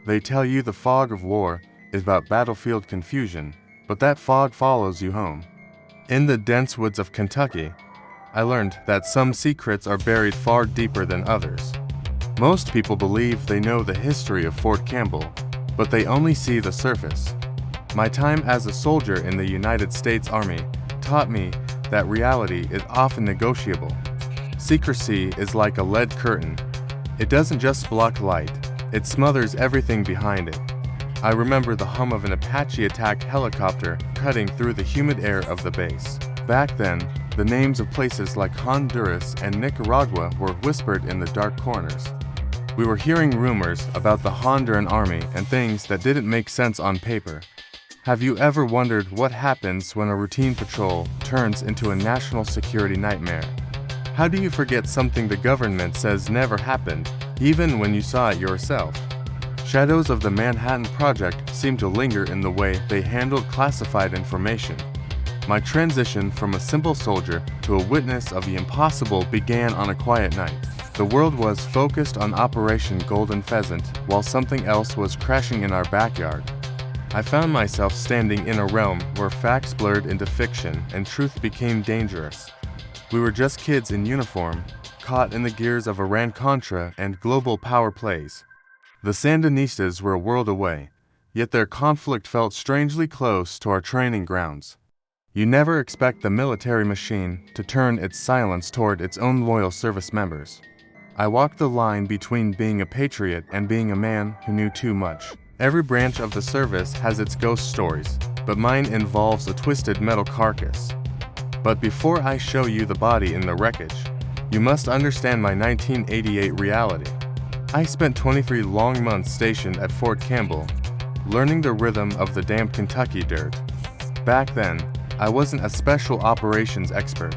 They tell you the fog of war is about battlefield confusion, but that fog follows you home. In the dense woods of Kentucky, I learned that some secrets are buried far deeper than others. Most people believe they know the history of Fort Campbell, but they only see the surface. My time as a soldier in the United States Army taught me that reality is often negotiable. Secrecy is like a lead curtain. It doesn't just block light, it smothers everything behind it. I remember the hum of an Apache attack helicopter cutting through the humid air of the base. Back then, the names of places like Honduras and Nicaragua were whispered in the dark corners. We were hearing rumors about the Honduran Army and things that didn't make sense on paper. Have you ever wondered what happens when a routine patrol turns into a national security nightmare? How do you forget something the government says never happened, even when you saw it yourself? Shadows of the Manhattan Project seem to linger in the way they handled classified information. My transition from a simple soldier to a witness of the impossible began on a quiet night. The world was focused on Operation Golden Pheasant while something else was crashing in our backyard. I found myself standing in a realm where facts blurred into fiction and truth became dangerous. We were just kids in uniform, caught in the gears of Iran-Contra and global power plays. The Sandinistas were a world away, yet their conflict felt strangely close to our training grounds. You never expect the military machine to turn its silence toward its own loyal service members. I walked the line between being a patriot and being a man who knew too much. Every branch of the service has its ghost stories, but mine involves a twisted metal carcass. But before I show you the body in the wreckage, you must understand my 1988 reality. I spent 23 long months stationed at Fort Campbell, learning the rhythm of the damp Kentucky dirt. Back then, I wasn't a special operations expert.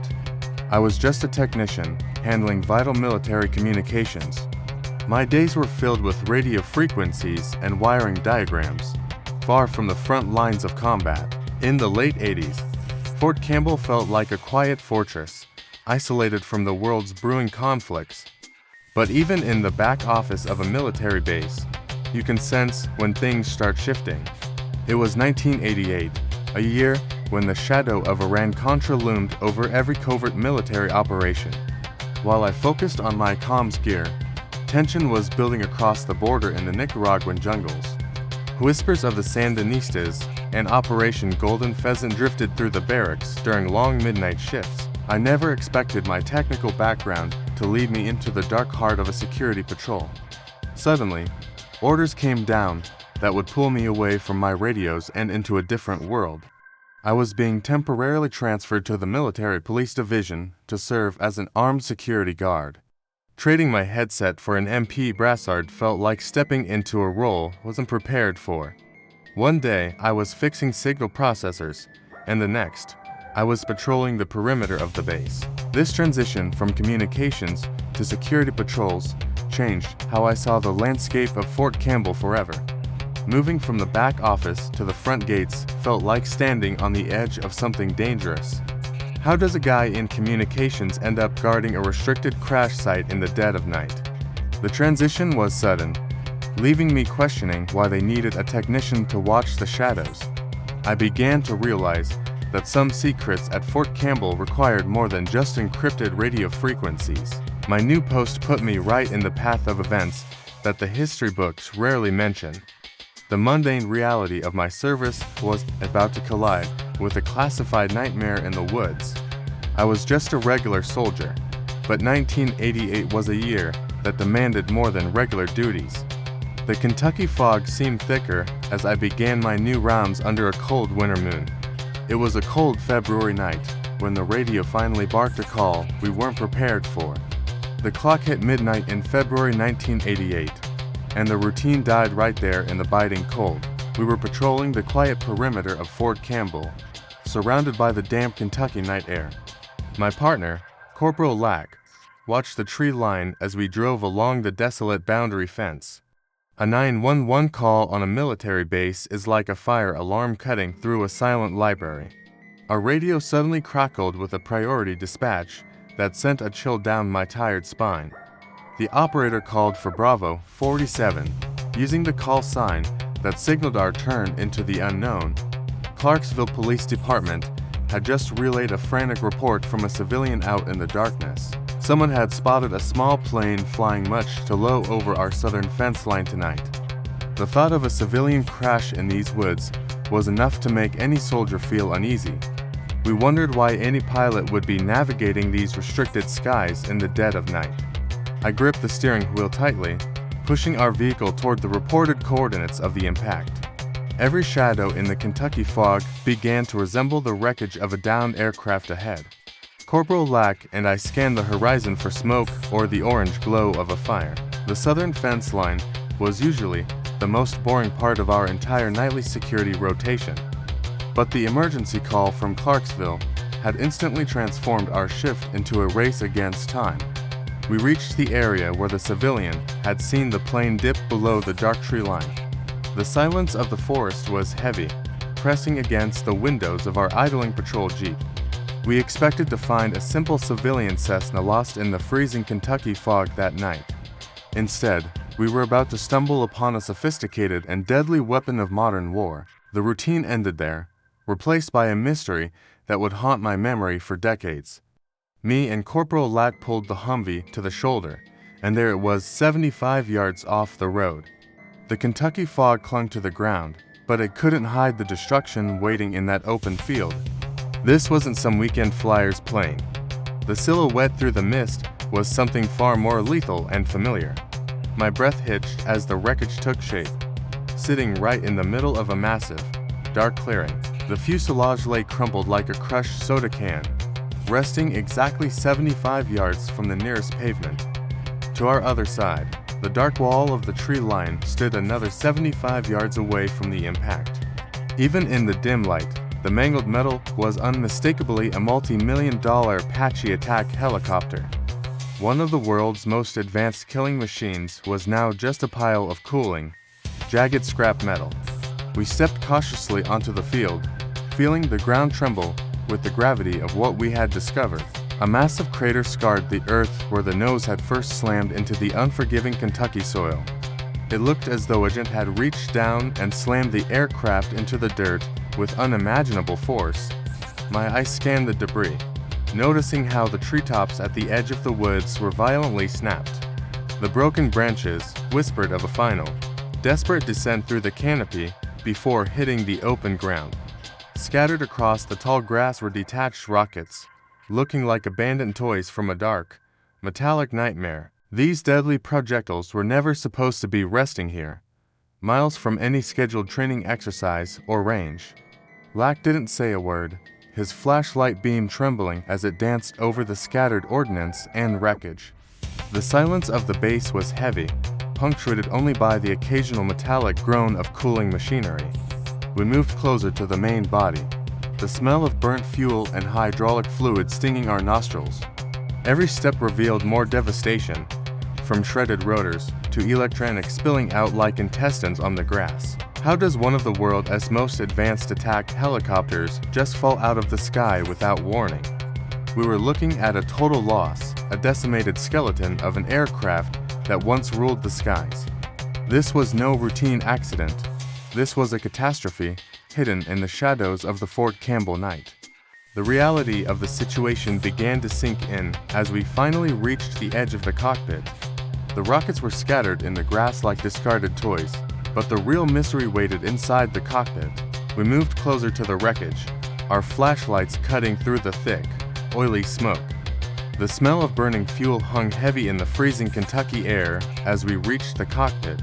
I was just a technician, handling vital military communications. My days were filled with radio frequencies and wiring diagrams, far from the front lines of combat. In the late 80s, Fort Campbell felt like a quiet fortress, isolated from the world's brewing conflicts. But even in the back office of a military base, you can sense when things start shifting. It was 1988, a year when the shadow of Iran-Contra loomed over every covert military operation. While I focused on my comms gear, tension was building across the border in the Nicaraguan jungles. Whispers of the Sandinistas and Operation Golden Pheasant drifted through the barracks during long midnight shifts. I never expected my technical background to lead me into the dark heart of a security patrol. Suddenly, orders came down that would pull me away from my radios and into a different world. I was being temporarily transferred to the military police division to serve as an armed security guard. Trading my headset for an MP brassard felt like stepping into a role I wasn't prepared for. One day, I was fixing signal processors, and the next, I was patrolling the perimeter of the base. This transition from communications to security patrols changed how I saw the landscape of Fort Campbell forever. Moving from the back office to the front gates felt like standing on the edge of something dangerous. How does a guy in communications end up guarding a restricted crash site in the dead of night? The transition was sudden, leaving me questioning why they needed a technician to watch the shadows. I began to realize that some secrets at Fort Campbell required more than just encrypted radio frequencies. My new post put me right in the path of events that the history books rarely mention. The mundane reality of my service was about to collide with a classified nightmare in the woods. I was just a regular soldier, but 1988 was a year that demanded more than regular duties. The Kentucky fog seemed thicker as I began my new rounds under a cold winter moon. It was a cold February night when the radio finally barked a call we weren't prepared for. The clock hit midnight in February 1988, and the routine died right there in the biting cold. We were patrolling the quiet perimeter of Fort Campbell, surrounded by the damp Kentucky night air. My partner, Corporal Lack, watched the tree line as we drove along the desolate boundary fence. A 911 call on a military base is like a fire alarm cutting through a silent library. Our radio suddenly crackled with a priority dispatch that sent a chill down my tired spine. The operator called for Bravo 47, Using the call sign that signaled our turn into the unknown, Clarksville Police Department had just relayed a frantic report from a civilian out in the darkness. Someone had spotted a small plane flying much too low over our southern fence line tonight. The thought of a civilian crash in these woods was enough to make any soldier feel uneasy. We wondered why any pilot would be navigating these restricted skies in the dead of night. I gripped the steering wheel tightly, pushing our vehicle toward the reported coordinates of the impact. Every shadow in the Kentucky fog began to resemble the wreckage of a downed aircraft ahead. Corporal Lack and I scanned the horizon for smoke or the orange glow of a fire. The southern fence line was usually the most boring part of our entire nightly security rotation. But the emergency call from Clarksville had instantly transformed our shift into a race against time. We reached the area where the civilian had seen the plane dip below the dark tree line. The silence of the forest was heavy, pressing against the windows of our idling patrol jeep. We expected to find a simple civilian Cessna lost in the freezing Kentucky fog that night. Instead, we were about to stumble upon a sophisticated and deadly weapon of modern war. The routine ended there, replaced by a mystery that would haunt my memory for decades. Me and Corporal Lack pulled the Humvee to the shoulder, and there it was 75 yards off the road. The Kentucky fog clung to the ground, but it couldn't hide the destruction waiting in that open field. This wasn't some weekend flyers playing. The silhouette through the mist was something far more lethal and familiar. My breath hitched as the wreckage took shape. Sitting right in the middle of a massive, dark clearing, the fuselage lay crumpled like a crushed soda can, resting exactly 75 yards from the nearest pavement. To our other side, the dark wall of the tree line stood another 75 yards away from the impact. Even in the dim light, the mangled metal was unmistakably a multi-million-dollar Apache attack helicopter. One of the world's most advanced killing machines was now just a pile of cooling, jagged scrap metal. We stepped cautiously onto the field, feeling the ground tremble with the gravity of what we had discovered. A massive crater scarred the earth where the nose had first slammed into the unforgiving Kentucky soil. It looked as though a giant had reached down and slammed the aircraft into the dirt with unimaginable force. My eyes scanned the debris, noticing how the treetops at the edge of the woods were violently snapped. The broken branches whispered of a final, desperate descent through the canopy before hitting the open ground. Scattered across the tall grass were detached rockets, looking like abandoned toys from a dark, metallic nightmare. These deadly projectiles were never supposed to be resting here, miles from any scheduled training exercise or range. Lack didn't say a word, his flashlight beam trembling as it danced over the scattered ordnance and wreckage. The silence of the base was heavy, punctuated only by the occasional metallic groan of cooling machinery. We moved closer to the main body, the smell of burnt fuel and hydraulic fluid stinging our nostrils. Every step revealed more devastation, from shredded rotors to electronics spilling out like intestines on the grass. How does one of the world's most advanced attack helicopters just fall out of the sky without warning? We were looking at a total loss, a decimated skeleton of an aircraft that once ruled the skies. This was no routine accident. This was a catastrophe hidden in the shadows of the Fort Campbell night. The reality of the situation began to sink in as we finally reached the edge of the cockpit. The rockets were scattered in the grass like discarded toys, but the real mystery waited inside the cockpit. We moved closer to the wreckage, our flashlights cutting through the thick, oily smoke. The smell of burning fuel hung heavy in the freezing Kentucky air as we reached the cockpit.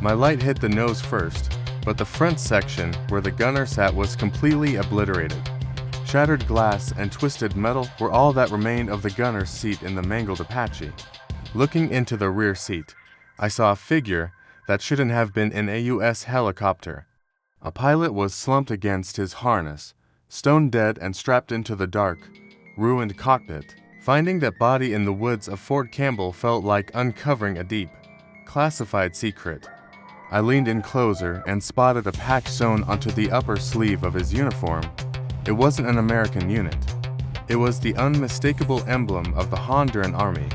My light hit the nose first, but the front section where the gunner sat was completely obliterated. Shattered glass and twisted metal were all that remained of the gunner's seat in the mangled Apache. Looking into the rear seat, I saw a figure that shouldn't have been in a U.S. helicopter. A pilot was slumped against his harness, stone dead and strapped into the dark, ruined cockpit. Finding that body in the woods of Fort Campbell felt like uncovering a deep, classified secret. I leaned in closer and spotted a patch sewn onto the upper sleeve of his uniform. It wasn't an American unit. It was the unmistakable emblem of the Honduran Army.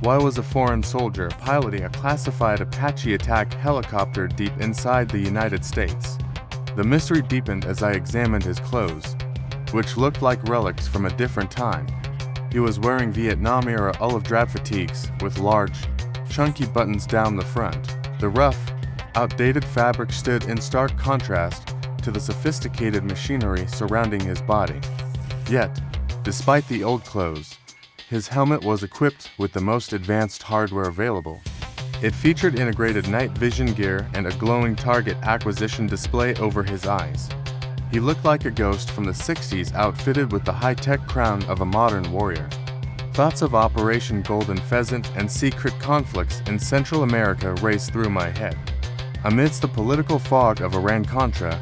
Why was a foreign soldier piloting a classified Apache attack helicopter deep inside the United States? The mystery deepened as I examined his clothes, which looked like relics from a different time. He was wearing Vietnam-era olive drab fatigues with large, chunky buttons down the front. The rough, outdated fabric stood in stark contrast to the sophisticated machinery surrounding his body. Yet, despite the old clothes, his helmet was equipped with the most advanced hardware available. It featured integrated night vision gear and a glowing target acquisition display over his eyes. He looked like a ghost from the 60s outfitted with the high-tech crown of a modern warrior. Thoughts of Operation Golden Pheasant and secret conflicts in Central America raced through my head. Amidst the political fog of Iran-Contra,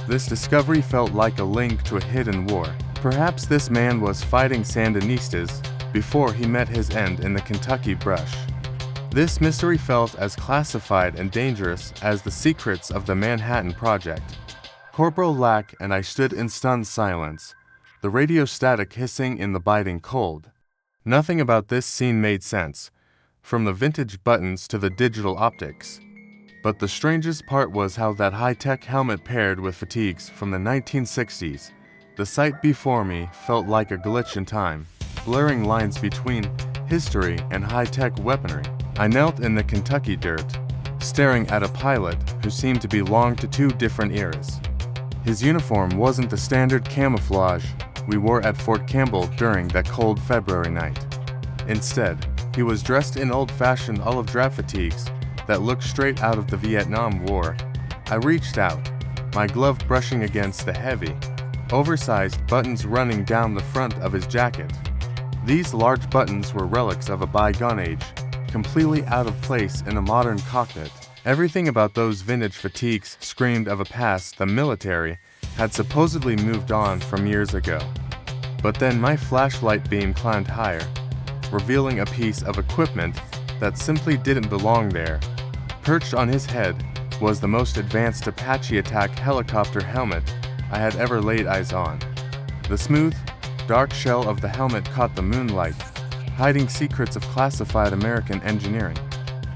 this discovery felt like a link to a hidden war. Perhaps this man was fighting Sandinistas before he met his end in the Kentucky brush. This mystery felt as classified and dangerous as the secrets of the Manhattan Project. Corporal Lack and I stood in stunned silence, the radio static hissing in the biting cold. Nothing about this scene made sense, from the vintage buttons to the digital optics. But the strangest part was how that high-tech helmet paired with fatigues from the 1960s. The sight before me felt like a glitch in time, blurring lines between history and high-tech weaponry. I knelt in the Kentucky dirt, staring at a pilot who seemed to belong to two different eras. His uniform wasn't the standard camouflage we wore at Fort Campbell during that cold February night. Instead, he was dressed in old-fashioned olive drab fatigues that looked straight out of the Vietnam War. I reached out, my glove brushing against the heavy, oversized buttons running down the front of his jacket. These large buttons were relics of a bygone age, completely out of place in a modern cockpit. Everything about those vintage fatigues screamed of a past the military had supposedly moved on from years ago. But then my flashlight beam climbed higher, revealing a piece of equipment that simply didn't belong there. Perched on his head was the most advanced Apache attack helicopter helmet I had ever laid eyes on. The smooth, dark shell of the helmet caught the moonlight, hiding secrets of classified American engineering.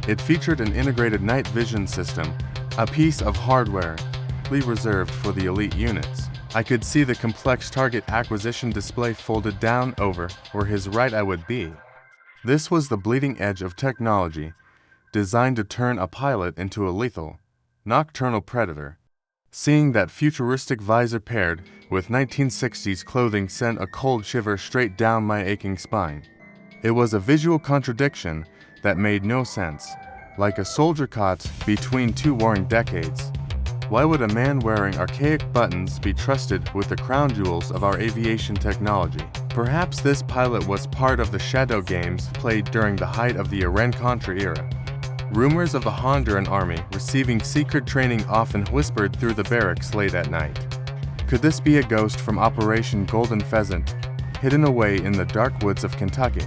It featured an integrated night vision system, a piece of hardware reserved for the elite units. I could see the complex target acquisition display folded down over where his right eye would be. This was the bleeding edge of technology, designed to turn a pilot into a lethal, nocturnal predator. Seeing that futuristic visor paired with 1960s clothing sent a cold shiver straight down my aching spine. It was a visual contradiction that made no sense, like a soldier caught between two warring decades. Why would a man wearing archaic buttons be trusted with the crown jewels of our aviation technology? Perhaps this pilot was part of the shadow games played during the height of the Iran-Contra era. Rumors of the Honduran Army receiving secret training often whispered through the barracks late at night. Could this be a ghost from Operation Golden Pheasant, hidden away in the dark woods of Kentucky?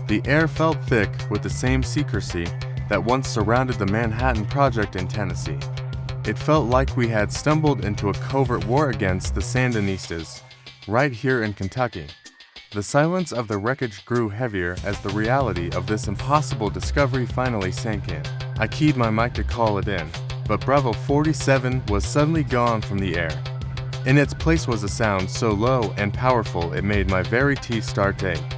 The air felt thick with the same secrecy that once surrounded the Manhattan Project in Tennessee. It felt like we had stumbled into a covert war against the Sandinistas, right here in Kentucky. The silence of the wreckage grew heavier as the reality of this impossible discovery finally sank in. I keyed my mic to call it in, but Bravo 47 was suddenly gone from the air. In its place was a sound so low and powerful it made my very teeth start to ache.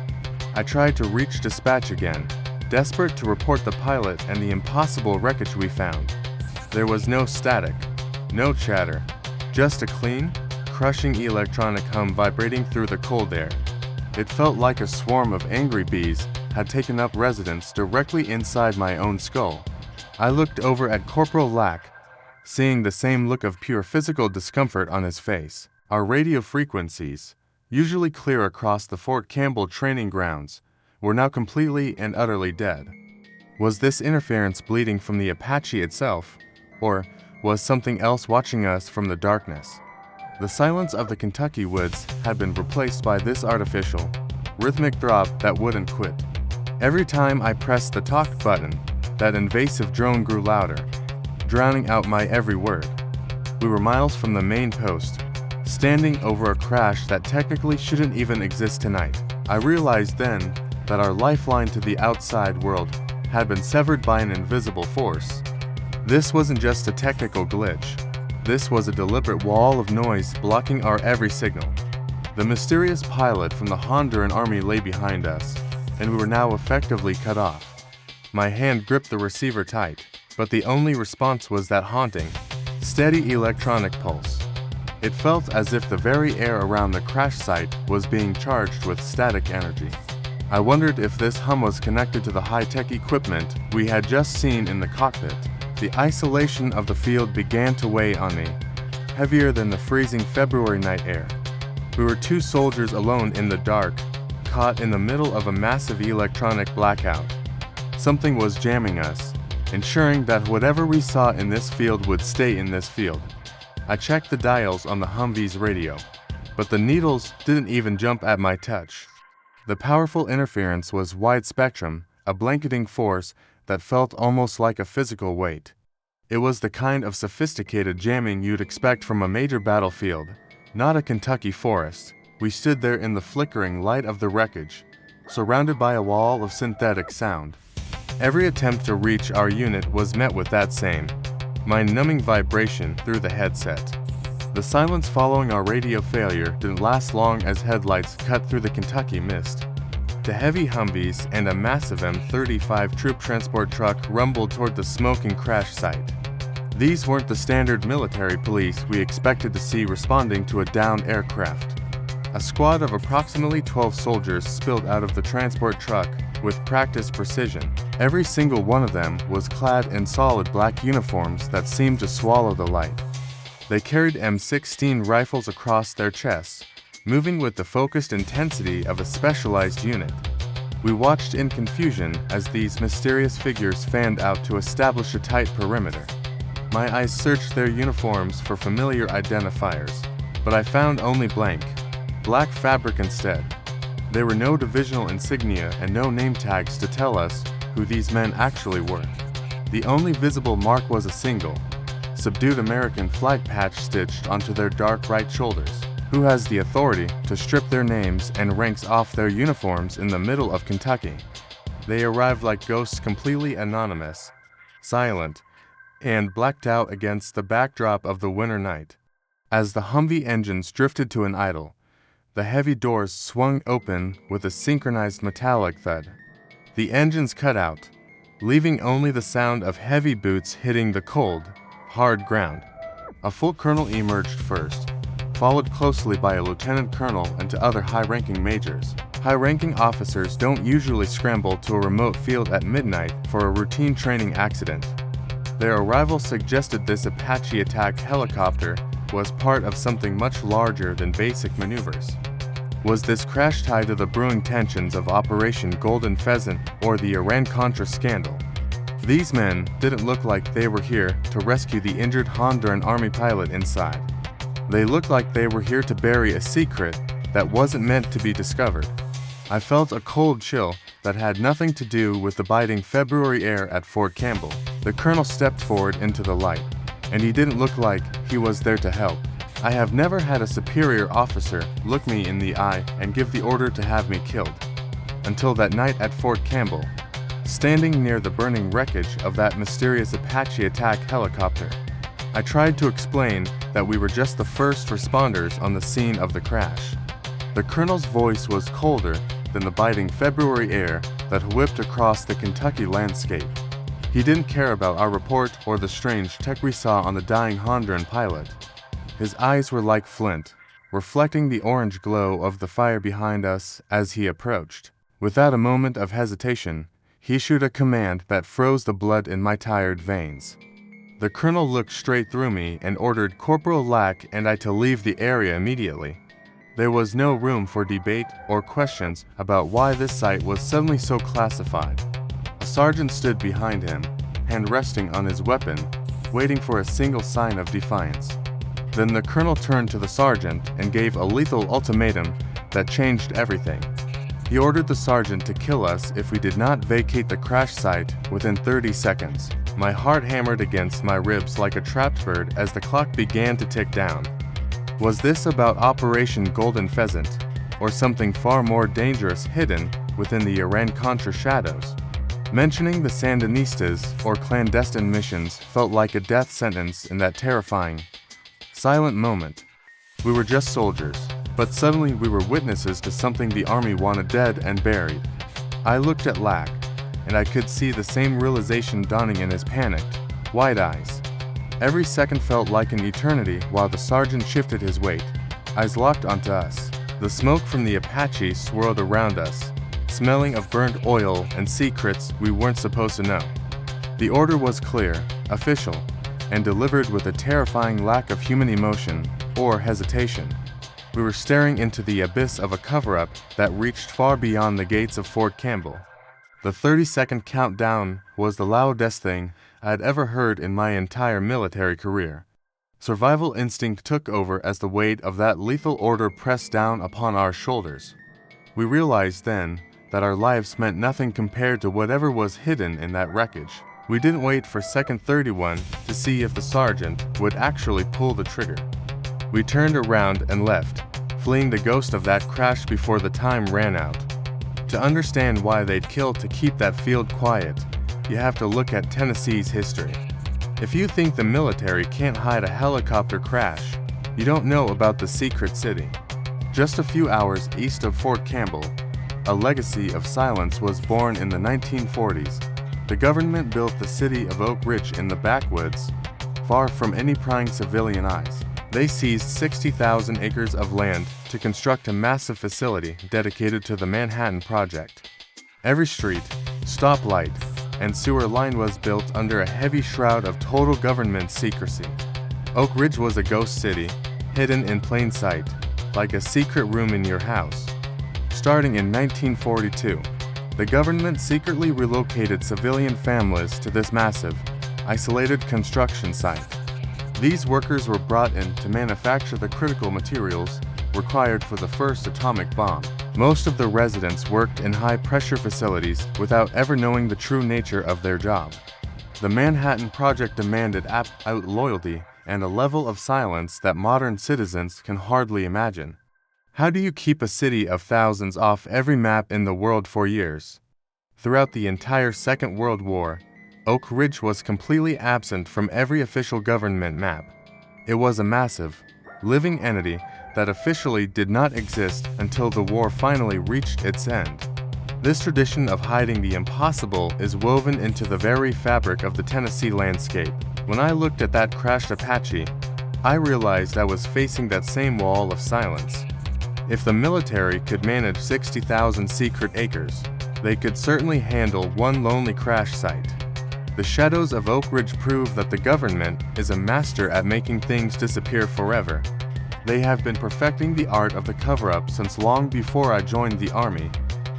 I tried to reach dispatch again, desperate to report the pilot and the impossible wreckage we found. There was no static, no chatter, just a clean, crushing electronic hum vibrating through the cold air. It felt like a swarm of angry bees had taken up residence directly inside my own skull. I looked over at Corporal Lack, seeing the same look of pure physical discomfort on his face. Our radio frequencies, usually clear across the Fort Campbell training grounds, were now completely and utterly dead. Was this interference bleeding from the Apache itself, or was something else watching us from the darkness? The silence of the Kentucky woods had been replaced by this artificial, rhythmic throb that wouldn't quit. Every time I pressed the talk button, that invasive drone grew louder, drowning out my every word. We were miles from the main post, standing over a crash that technically shouldn't even exist tonight. I realized then that our lifeline to the outside world had been severed by an invisible force. This wasn't just a technical glitch. This was a deliberate wall of noise blocking our every signal. The mysterious pilot from the Honduran Army lay behind us, and we were now effectively cut off. My hand gripped the receiver tight, but the only response was that haunting, steady electronic pulse. It felt as if the very air around the crash site was being charged with static energy. I wondered if this hum was connected to the high-tech equipment we had just seen in the cockpit. The isolation of the field began to weigh on me, heavier than the freezing February night air. We were two soldiers alone in the dark, caught in the middle of a massive electronic blackout. Something was jamming us, ensuring that whatever we saw in this field would stay in this field. I checked the dials on the Humvee's radio, but the needles didn't even jump at my touch. The powerful interference was wide spectrum, a blanketing force that felt almost like a physical weight. It was the kind of sophisticated jamming you'd expect from a major battlefield, not a Kentucky forest. We stood there in the flickering light of the wreckage, surrounded by a wall of synthetic sound. Every attempt to reach our unit was met with that same mind-numbing vibration through the headset. The silence following our radio failure didn't last long as headlights cut through the Kentucky mist. The heavy Humvees and a massive M35 troop transport truck rumbled toward the smoking crash site. These weren't the standard military police we expected to see responding to a downed aircraft. A squad of approximately 12 soldiers spilled out of the transport truck with practiced precision. Every single one of them was clad in solid black uniforms that seemed to swallow the light. They carried M16 rifles across their chests, moving with the focused intensity of a specialized unit. We watched in confusion as these mysterious figures fanned out to establish a tight perimeter. My eyes searched their uniforms for familiar identifiers, but I found only blank, black fabric instead. There were no divisional insignia and no name tags to tell us who these men actually were. The only visible mark was a single, subdued American flag patch stitched onto their dark right shoulders. Who has the authority to strip their names and ranks off their uniforms in the middle of Kentucky? They arrived like ghosts, completely anonymous, silent, and blacked out against the backdrop of the winter night. As the Humvee engines drifted to an idle, the heavy doors swung open with a synchronized metallic thud. The engines cut out, leaving only the sound of heavy boots hitting the cold, hard ground. A full colonel emerged first, followed closely by a lieutenant colonel and two other high-ranking majors. High-ranking officers don't usually scramble to a remote field at midnight for a routine training accident. Their arrival suggested this Apache attack helicopter was part of something much larger than basic maneuvers. Was this crash tied to the brewing tensions of Operation Golden Pheasant or the Iran-Contra scandal? These men didn't look like they were here to rescue the injured Honduran Army pilot inside. They looked like they were here to bury a secret that wasn't meant to be discovered. I felt a cold chill that had nothing to do with the biting February air at Fort Campbell. The colonel stepped forward into the light, and he didn't look like he was there to help. I have never had a superior officer look me in the eye and give the order to have me killed. Until that night at Fort Campbell, standing near the burning wreckage of that mysterious Apache attack helicopter. I tried to explain that we were just the first responders on the scene of the crash. The colonel's voice was colder than the biting February air that whipped across the Kentucky landscape. He didn't care about our report or the strange tech we saw on the dying Honduran pilot. His eyes were like flint, reflecting the orange glow of the fire behind us as he approached. Without a moment of hesitation, he issued a command that froze the blood in my tired veins. The colonel looked straight through me and ordered Corporal Lack and I to leave the area immediately. There was no room for debate or questions about why this site was suddenly so classified. A sergeant stood behind him, hand resting on his weapon, waiting for a single sign of defiance. Then the colonel turned to the sergeant and gave a lethal ultimatum that changed everything. He ordered the sergeant to kill us if we did not vacate the crash site within 30 seconds. My heart hammered against my ribs like a trapped bird as the clock began to tick down. Was this about Operation Golden Pheasant, or something far more dangerous hidden within the Iran-Contra shadows. Mentioning the Sandinistas or clandestine missions felt like a death sentence in that terrifying, silent moment. We were just soldiers, but suddenly we were witnesses to something the army wanted dead and buried. I looked at Lack, and I could see the same realization dawning in his panicked, wide eyes. Every second felt like an eternity while the sergeant shifted his weight, eyes locked onto us. The smoke from the Apache swirled around us, smelling of burnt oil and secrets we weren't supposed to know. The order was clear, official, and delivered with a terrifying lack of human emotion or hesitation. We were staring into the abyss of a cover-up that reached far beyond the gates of Fort Campbell. The 30-second countdown was the loudest thing I had ever heard in my entire military career. Survival instinct took over as the weight of that lethal order pressed down upon our shoulders. We realized then that our lives meant nothing compared to whatever was hidden in that wreckage. We didn't wait for second 31 to see if the sergeant would actually pull the trigger. We turned around and left, fleeing the ghost of that crash before the time ran out. To understand why they'd killed to keep that field quiet, you have to look at Tennessee's history. If you think the military can't hide a helicopter crash, you don't know about the secret city. Just a few hours east of Fort Campbell, a legacy of silence was born in the 1940s. The government built the city of Oak Ridge in the backwoods, far from any prying civilian eyes. They seized 60,000 acres of land to construct a massive facility dedicated to the Manhattan Project. Every street, stoplight, and sewer line was built under a heavy shroud of total government secrecy. Oak Ridge was a ghost city, hidden in plain sight, like a secret room in your house. Starting in 1942, the government secretly relocated civilian families to this massive, isolated construction site. These workers were brought in to manufacture the critical materials required for the first atomic bomb. Most of the residents worked in high-pressure facilities without ever knowing the true nature of their job. The Manhattan Project demanded absolute loyalty and a level of silence that modern citizens can hardly imagine. How do you keep a city of thousands off every map in the world for years? Throughout the entire Second World War, Oak Ridge was completely absent from every official government map. It was a massive, living entity that officially did not exist until the war finally reached its end. This tradition of hiding the impossible is woven into the very fabric of the Tennessee landscape. When I looked at that crashed Apache, I realized I was facing that same wall of silence. If the military could manage 60,000 secret acres, they could certainly handle one lonely crash site. The shadows of Oak Ridge prove that the government is a master at making things disappear forever. They have been perfecting the art of the cover-up since long before I joined the Army.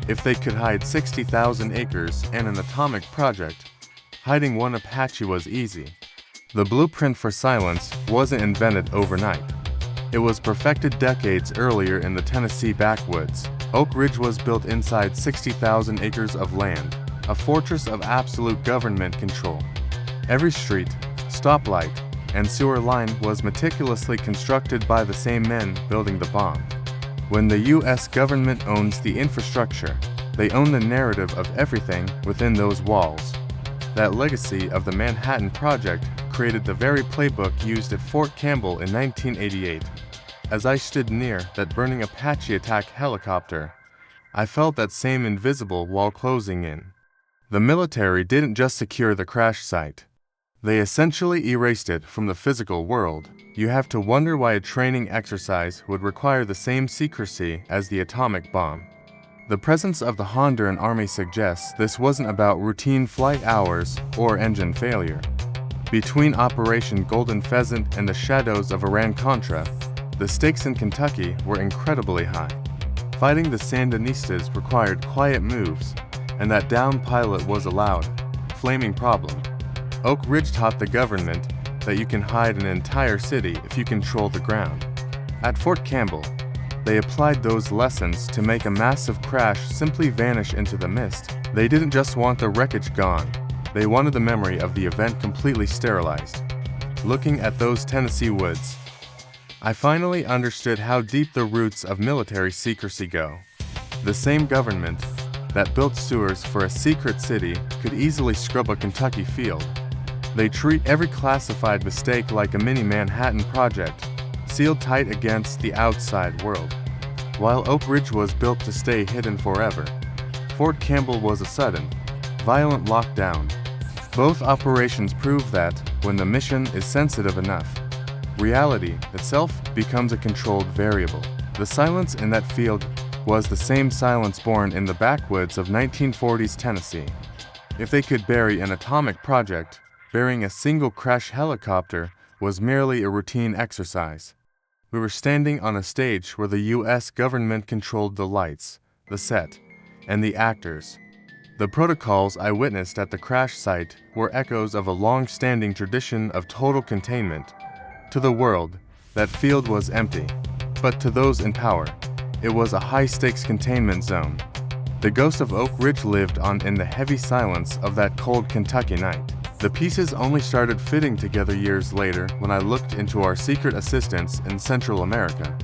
If they could hide 60,000 acres and an atomic project, hiding one Apache was easy. The blueprint for silence wasn't invented overnight. It was perfected decades earlier in the Tennessee backwoods. Oak Ridge was built inside 60,000 acres of land, a fortress of absolute government control. Every street, stoplight, and sewer line was meticulously constructed by the same men building the bomb. When the U.S. government owns the infrastructure, they own the narrative of everything within those walls. That legacy of the Manhattan Project created the very playbook used at Fort Campbell in 1988. As I stood near that burning Apache attack helicopter, I felt that same invisible wall closing in. The military didn't just secure the crash site. They essentially erased it from the physical world. You have to wonder why a training exercise would require the same secrecy as the atomic bomb. The presence of the Honduran Army suggests this wasn't about routine flight hours or engine failure. Between Operation Golden Pheasant and the shadows of Iran-Contra, the stakes in Kentucky were incredibly high. Fighting the Sandinistas required quiet moves, and that downed pilot was a loud, flaming problem. Oak Ridge taught the government that you can hide an entire city if you control the ground. At Fort Campbell, they applied those lessons to make a massive crash simply vanish into the mist. They didn't just want the wreckage gone, they wanted the memory of the event completely sterilized. Looking at those Tennessee woods, I finally understood how deep the roots of military secrecy go. The same government, that built sewers for a secret city could easily scrub a Kentucky field. They treat every classified mistake like a mini Manhattan Project, sealed tight against the outside world. While Oak Ridge was built to stay hidden forever, Fort Campbell was a sudden, violent lockdown. Both operations prove that, when the mission is sensitive enough, reality itself becomes a controlled variable. The silence in that field was the same silence born in the backwoods of 1940s Tennessee. If they could bury an atomic project, burying a single crash helicopter was merely a routine exercise. We were standing on a stage where the U.S. government controlled the lights, the set, and the actors. The protocols I witnessed at the crash site were echoes of a long-standing tradition of total containment. To the world, that field was empty, but to those in power, it was a high-stakes containment zone. The ghost of Oak Ridge lived on in the heavy silence of that cold Kentucky night. The pieces only started fitting together years later when I looked into our secret assistance in Central America.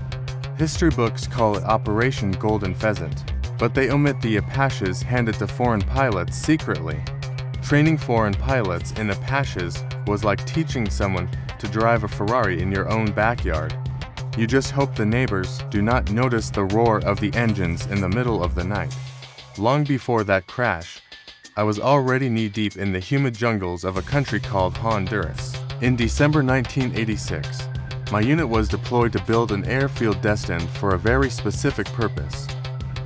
History books call it Operation Golden Pheasant, but they omit the Apaches handed to foreign pilots secretly. Training foreign pilots in Apaches was like teaching someone to drive a Ferrari in your own backyard. You just hope the neighbors do not notice the roar of the engines in the middle of the night. Long before that crash, I was already knee-deep in the humid jungles of a country called Honduras. In December 1986, my unit was deployed to build an airfield destined for a very specific purpose.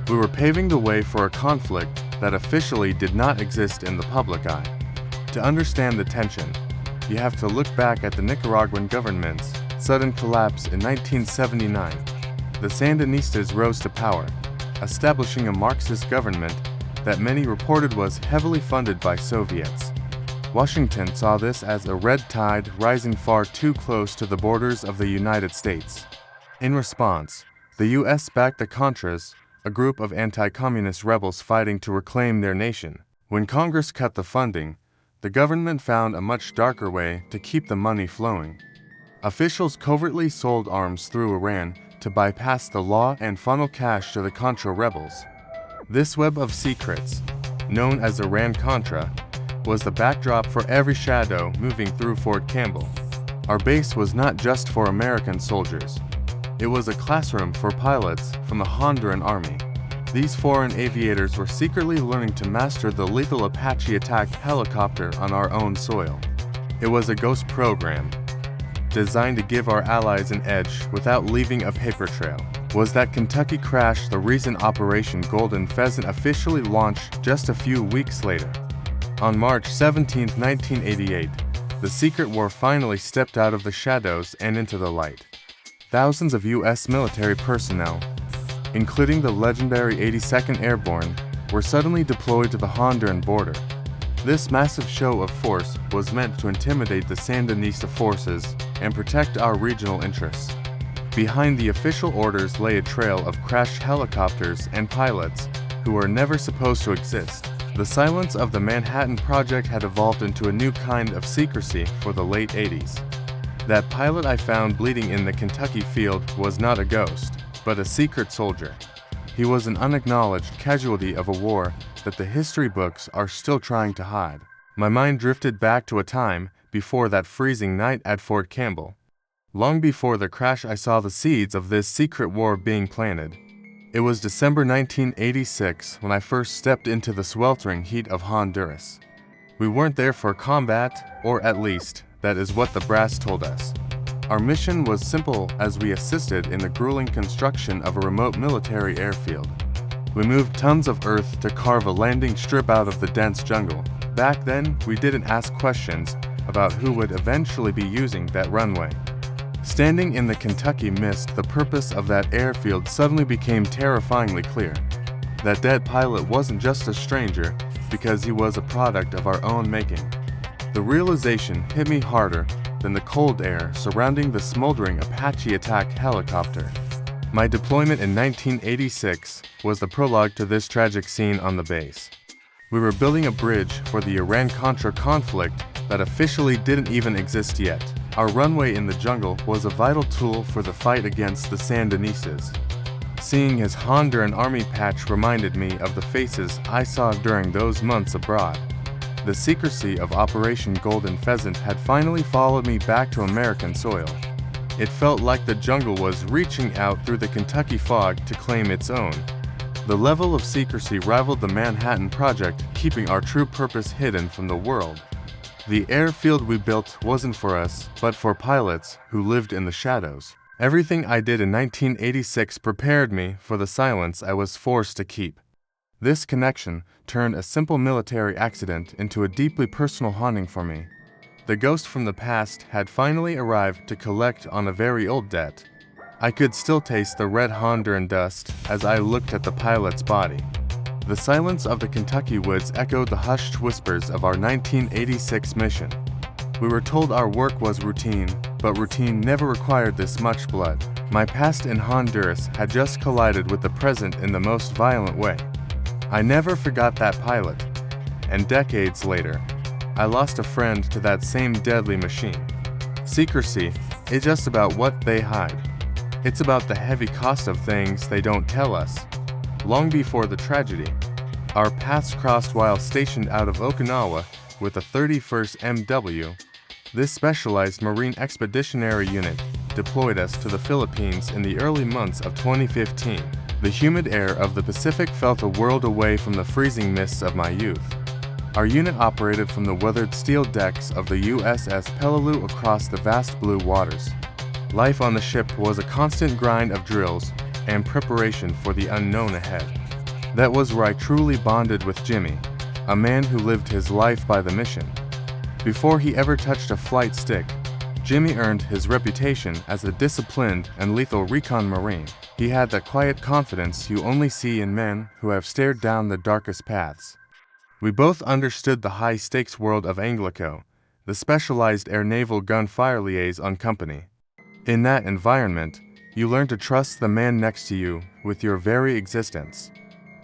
We were paving the way for a conflict that officially did not exist in the public eye. To understand the tension, you have to look back at the Nicaraguan government's sudden collapse in 1979. The Sandinistas rose to power, establishing a Marxist government that many reported was heavily funded by Soviets. Washington saw this as a red tide rising far too close to the borders of the United States. In response, the U.S. backed the Contras, a group of anti-communist rebels fighting to reclaim their nation. When Congress cut the funding, the government found a much darker way to keep the money flowing. Officials covertly sold arms through Iran to bypass the law and funnel cash to the Contra rebels. This web of secrets, known as Iran-Contra, was the backdrop for every shadow moving through Fort Campbell. Our base was not just for American soldiers. It was a classroom for pilots from the Honduran Army. These foreign aviators were secretly learning to master the lethal Apache attack helicopter on our own soil. It was a ghost program, designed to give our allies an edge without leaving a paper trail. Was that Kentucky crash the reason Operation Golden Pheasant officially launched just a few weeks later? On March 17, 1988, the secret war finally stepped out of the shadows and into the light. Thousands of U.S. military personnel, including the legendary 82nd Airborne, were suddenly deployed to the Honduran border. This massive show of force was meant to intimidate the Sandinista forces and protect our regional interests. Behind the official orders lay a trail of crashed helicopters and pilots who were never supposed to exist. The silence of the Manhattan Project had evolved into a new kind of secrecy for the late 80s. That pilot I found bleeding in the Kentucky field was not a ghost, but a secret soldier. He was an unacknowledged casualty of a war that the history books are still trying to hide. My mind drifted back to a time before that freezing night at Fort Campbell. Long before the crash, I saw the seeds of this secret war being planted. It was December 1986 when I first stepped into the sweltering heat of Honduras. We weren't there for combat, or at least, that is what the brass told us. Our mission was simple as we assisted in the grueling construction of a remote military airfield. We moved tons of earth to carve a landing strip out of the dense jungle. Back then, we didn't ask questions about who would eventually be using that runway. Standing in the Kentucky mist, the purpose of that airfield suddenly became terrifyingly clear. That dead pilot wasn't just a stranger because he was a product of our own making. The realization hit me harder than the cold air surrounding the smoldering Apache attack helicopter. My deployment in 1986 was the prologue to this tragic scene on the base. We were building a bridge for the Iran-Contra conflict that officially didn't even exist yet. Our runway in the jungle was a vital tool for the fight against the Sandinistas. Seeing his Honduran Army patch reminded me of the faces I saw during those months abroad. The secrecy of Operation Golden Pheasant had finally followed me back to American soil. It felt like the jungle was reaching out through the Kentucky fog to claim its own. The level of secrecy rivaled the Manhattan Project, keeping our true purpose hidden from the world. The airfield we built wasn't for us, but for pilots who lived in the shadows. Everything I did in 1986 prepared me for the silence I was forced to keep. This connection turned a simple military accident into a deeply personal haunting for me. The ghost from the past had finally arrived to collect on a very old debt. I could still taste the red Honduran dust as I looked at the pilot's body. The silence of the Kentucky woods echoed the hushed whispers of our 1986 mission. We were told our work was routine, but routine never required this much blood. My past in Honduras had just collided with the present in the most violent way. I never forgot that pilot, and decades later, I lost a friend to that same deadly machine. Secrecy is just about what they hide. It's about the heavy cost of things they don't tell us. Long before the tragedy, our paths crossed while stationed out of Okinawa with the 31st MW. This specialized Marine Expeditionary Unit deployed us to the Philippines in the early months of 2015. The humid air of the Pacific felt a world away from the freezing mists of my youth. Our unit operated from the weathered steel decks of the USS Peleliu across the vast blue waters. Life on the ship was a constant grind of drills and preparation for the unknown ahead. That was where I truly bonded with Jimmy, a man who lived his life by the mission. Before he ever touched a flight stick, Jimmy earned his reputation as a disciplined and lethal recon Marine. He had that quiet confidence you only see in men who have stared down the darkest paths. We both understood the high-stakes world of Anglico, the specialized air-naval gunfire liaison company. In that environment, you learn to trust the man next to you with your very existence.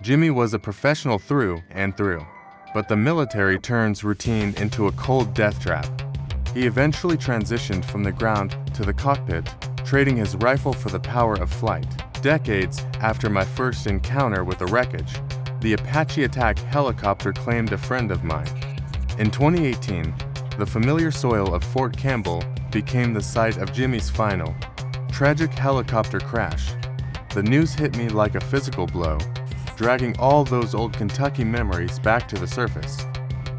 Jimmy was a professional through and through, but the military turns routine into a cold death trap. He eventually transitioned from the ground to the cockpit, trading his rifle for the power of flight. Decades after my first encounter with the wreckage, the Apache attack helicopter claimed a friend of mine. In 2018, the familiar soil of Fort Campbell became the site of Jimmy's final, tragic helicopter crash. The news hit me like a physical blow, dragging all those old Kentucky memories back to the surface.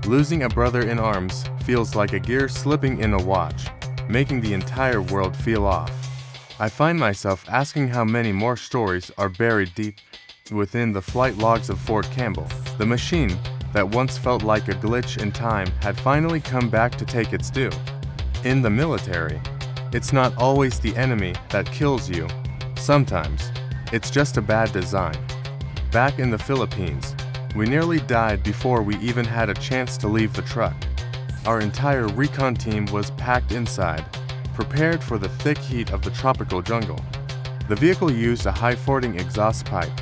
Losing a brother in arms feels like a gear slipping in a watch, making the entire world feel off. I find myself asking how many more stories are buried deep within the flight logs of Fort Campbell. The machine that once felt like a glitch in time had finally come back to take its due. In the military, it's not always the enemy that kills you. Sometimes, it's just a bad design. Back in the Philippines, we nearly died before we even had a chance to leave the truck. Our entire recon team was packed inside, prepared for the thick heat of the tropical jungle. The vehicle used a high-fording exhaust pipe,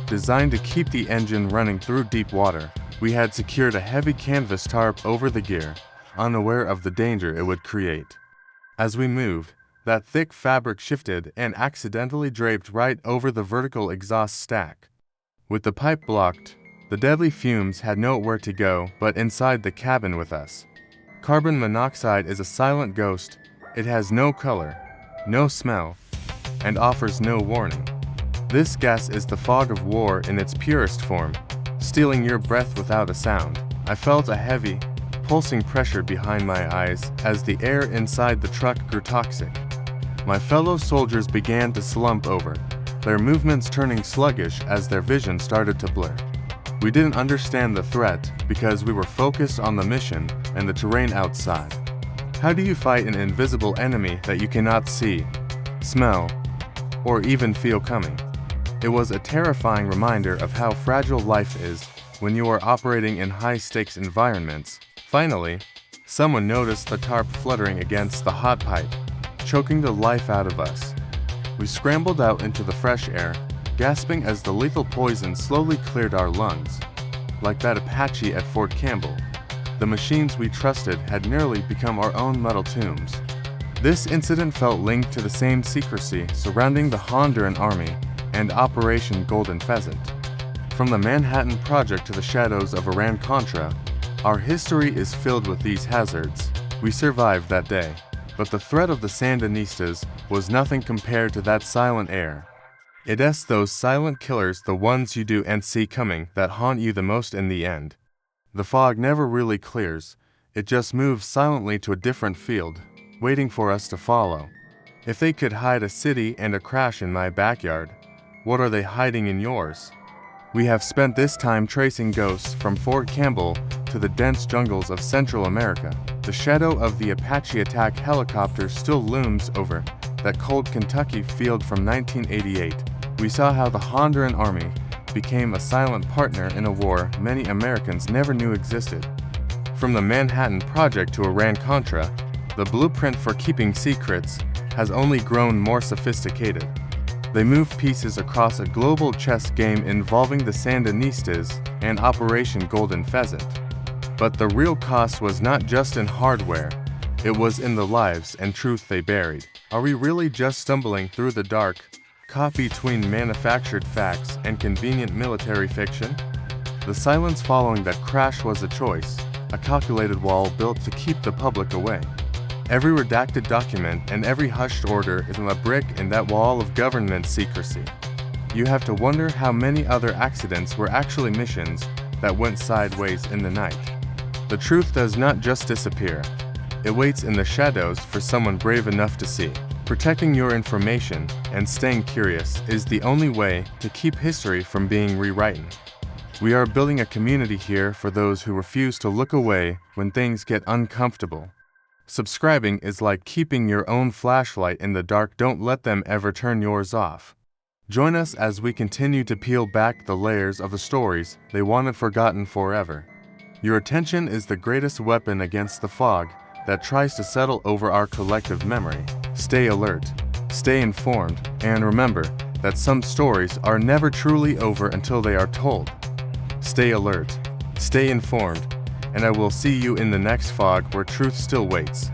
designed to keep the engine running through deep water. We had secured a heavy canvas tarp over the gear, unaware of the danger it would create. As we moved, that thick fabric shifted and accidentally draped right over the vertical exhaust stack. With the pipe blocked, the deadly fumes had nowhere to go but inside the cabin with us. Carbon monoxide is a silent ghost. It has no color, no smell, and offers no warning. This gas is the fog of war in its purest form, stealing your breath without a sound. I felt a heavy, pulsing pressure behind my eyes as the air inside the truck grew toxic. My fellow soldiers began to slump over, their movements turning sluggish as their vision started to blur. We didn't understand the threat because we were focused on the mission and the terrain outside. How do you fight an invisible enemy that you cannot see, smell, or even feel coming? It was a terrifying reminder of how fragile life is when you are operating in high-stakes environments. Finally, someone noticed the tarp fluttering against the hot pipe, choking the life out of us. We scrambled out into the fresh air, gasping as the lethal poison slowly cleared our lungs. Like that Apache at Fort Campbell, the machines we trusted had nearly become our own metal tombs. This incident felt linked to the same secrecy surrounding the Honduran Army and Operation Golden Pheasant. From the Manhattan Project to the shadows of Iran-Contra, our history is filled with these hazards. We survived that day, but the threat of the Sandinistas was nothing compared to that silent air. It's those silent killers, the ones you do and see coming, that haunt you the most in the end. The fog never really clears, it just moves silently to a different field, waiting for us to follow. If they could hide a city and a crash in my backyard, what are they hiding in yours? We have spent this time tracing ghosts from Fort Campbell to the dense jungles of Central America. The shadow of the Apache attack helicopter still looms over that cold Kentucky field from 1988. We saw how the Honduran Army became a silent partner in a war many Americans never knew existed. From the Manhattan Project to Iran-Contra, the blueprint for keeping secrets has only grown more sophisticated. They move pieces across a global chess game involving the Sandinistas and Operation Golden Pheasant. But the real cost was not just in hardware, it was in the lives and truth they buried. Are we really just stumbling through the dark, caught between manufactured facts and convenient military fiction? The silence following that crash was a choice, a calculated wall built to keep the public away. Every redacted document and every hushed order is a brick in that wall of government secrecy. You have to wonder how many other accidents were actually missions that went sideways in the night. The truth does not just disappear. It waits in the shadows for someone brave enough to see. Protecting your information and staying curious is the only way to keep history from being rewritten. We are building a community here for those who refuse to look away when things get uncomfortable. Subscribing is like keeping your own flashlight in the dark. Don't let them ever turn yours off. Join us as we continue to peel back the layers of the stories they wanted forgotten forever. Your attention is the greatest weapon against the fog that tries to settle over our collective memory. Stay alert, stay informed, and remember that some stories are never truly over until they are told. Stay alert, stay informed, and I will see you in the next fog where truth still waits.